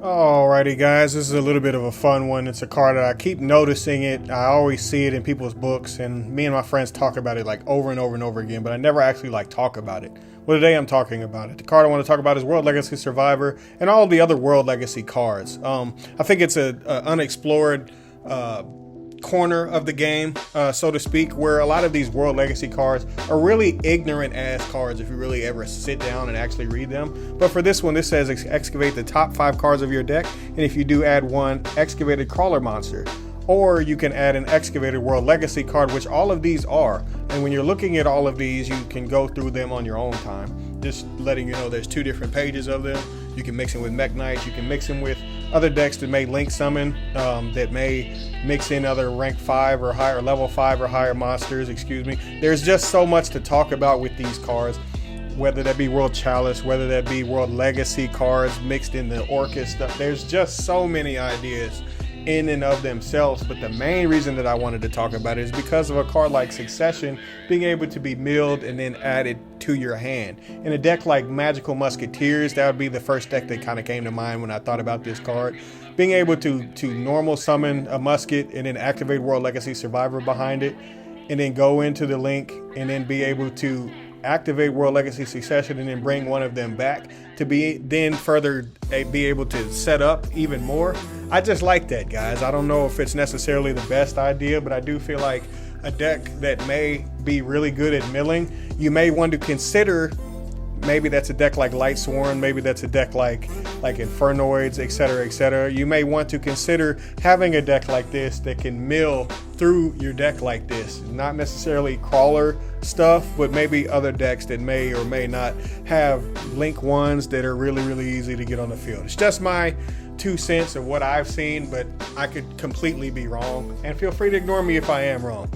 Alrighty guys, this is a little bit of a fun one. It's a card that I keep noticing it. I always see it in people's books, and me and my friends talk about it like over and over and over again, but I never actually talk about it. Well, today I'm talking about it. The card I want to talk about is World Legacy Survivor and all the other World Legacy cards. I think it's an unexplored corner of the game, so to speak, where a lot of these World Legacy cards are really ignorant ass cards if you really ever sit down and actually read them. But for this one, this says excavate the top 5 cards of your deck, and if you do, add one excavated crawler monster. Or you can add an excavated World Legacy card, which all of these are. And when you're looking at all of these, you can go through them on your own time. Just letting you know there's 2 different pages of them. You can mix them with Mech Knights. You can mix them with other decks that may link summon, that may mix in other rank 5 or higher, level 5 or higher monsters, excuse me. There's just so much to talk about with these cards, whether that be World Chalice, whether that be World Legacy cards mixed in the Orcus stuff. There's just so many ideas in and of themselves, but the main reason that I wanted to talk about it is because of a card like Succession being able to be milled and then added to your hand. In a deck like Magical Musketeers, that would be the first deck that kind of came to mind when I thought about this card. Being able to normal summon a musket and then activate World Legacy Survivor behind it, and then go into the link and then be able to activate World Legacy Succession and then bring one of them back to be then further be able to set up even more. I just like that, guys. I don't know if it's necessarily the best idea, but I do feel like a deck that may be really good at milling, you may want to consider. Maybe that's a deck like Lightsworn, maybe that's a deck like Infernoids, etc., etc. You may want to consider having a deck like this that can mill through your deck like this. Not necessarily crawler stuff, but maybe other decks that may or may not have link ones that are really, really easy to get on the field. It's just my 2 cents of what I've seen, but I could completely be wrong, and feel free to ignore me if I am wrong.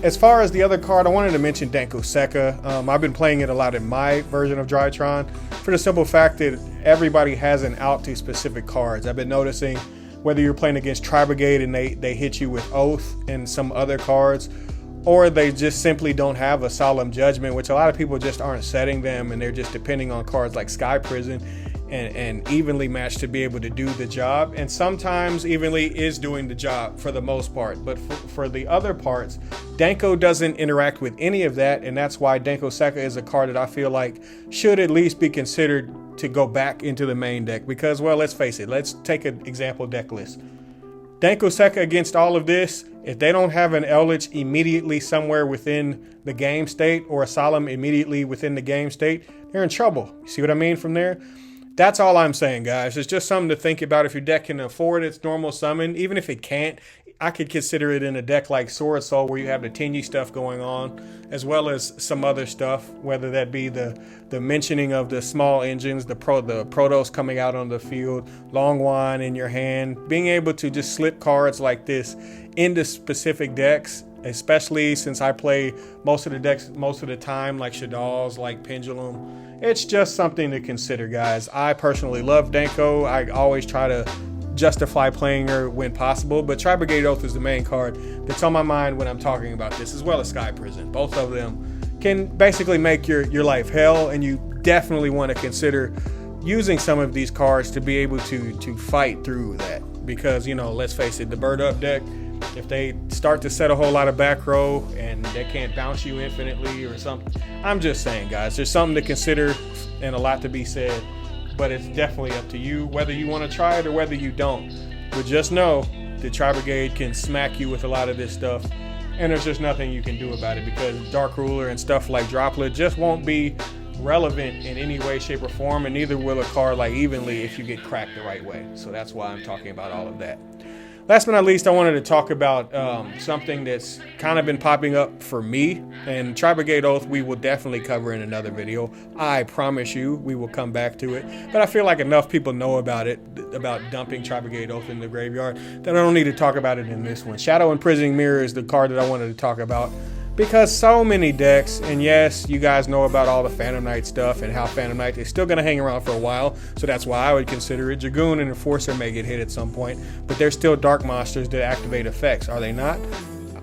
As far as the other card, I wanted to mention Denko Sekka. I've been playing it a lot in my version of Drytron for the simple fact that everybody has an out to specific cards. I've been noticing whether you're playing against Tri-Brigade and they hit you with Oath and some other cards, or they just simply don't have a Solemn Judgment, which a lot of people just aren't setting them, and they're just depending on cards like Sky Prison and evenly matched to be able to do the job. And sometimes evenly is doing the job for the most part, but for the other parts, Denko doesn't interact with any of that, and that's why Denko Sekka is a card that I feel like should at least be considered to go back into the main deck. Because, well, let's face it, let's take an example deck list. Denko Sekka against all of this, if they don't have an Eldritch immediately somewhere within the game state, or a Solemn immediately within the game state, they're in trouble. You see what I mean from there? That's all I'm saying, guys. It's just something to think about. If your deck can afford its normal summon, even if it can't, I could consider it in a deck like Sword Soul, where you have the Tingy stuff going on, as well as some other stuff, whether that be the mentioning of the small engines, the Protos coming out on the field, Long Wine in your hand, being able to just slip cards like this into specific decks, especially since I play most of the decks most of the time, like Shaddolls, like Pendulum. It's just something to consider, guys. I personally love Denko. I always try to justify playing her when possible, but Tri-Brigade Oath is the main card that's on my mind when I'm talking about this, as well as Sky Prison. Both of them can basically make your life hell, and you definitely want to consider using some of these cards to be able to fight through that. Because, you know, let's face it, the Bird Up deck, if they start to set a whole lot of back row and they can't bounce you infinitely or something, I'm just saying, guys, there's something to consider and a lot to be said, but it's definitely up to you whether you want to try it or whether you don't. But just know that Tri-Brigade can smack you with a lot of this stuff, and there's just nothing you can do about it, because Dark Ruler and stuff like Droplet just won't be relevant in any way, shape, or form, and neither will a card like Evenly if you get cracked the right way. So that's why I'm talking about all of that. Last but not least, I wanted to talk about something that's kind of been popping up for me, and Tri-Brigade Oath we will definitely cover in another video. I promise you we will come back to it, but I feel like enough people know about it, about dumping Tri-Brigade Oath in the graveyard, that I don't need to talk about it in this one. Shadow Imprisoning Mirror is the card that I wanted to talk about, because so many decks, and yes, you guys know about all the Phantom Knight stuff and how Phantom Knight is still going to hang around for a while, so that's why I would consider it. Dragoon and Enforcer may get hit at some point, but they're still dark monsters that activate effects, are they not?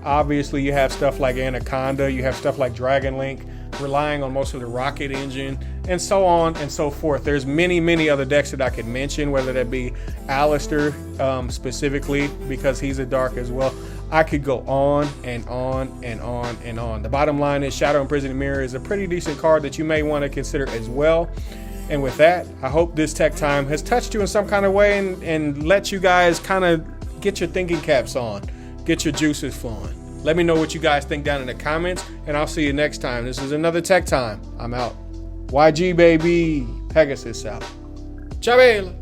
Obviously, you have stuff like Anaconda, you have stuff like Dragon Link, relying on most of the Rocket engine, and so on and so forth. There's many other decks that I could mention, whether that be Alistair specifically, because he's a dark as well. I could go on and on and on and on. The bottom line is Shadow Imprisoning Mirror is a pretty decent card that you may want to consider as well. And with that, I hope this tech time has touched you in some kind of way and let you guys kind of get your thinking caps on, get your juices flowing. Let me know what you guys think down in the comments, and I'll see you next time. This is another Tech Time. I'm out. YG baby, Pegasus out. Chabela.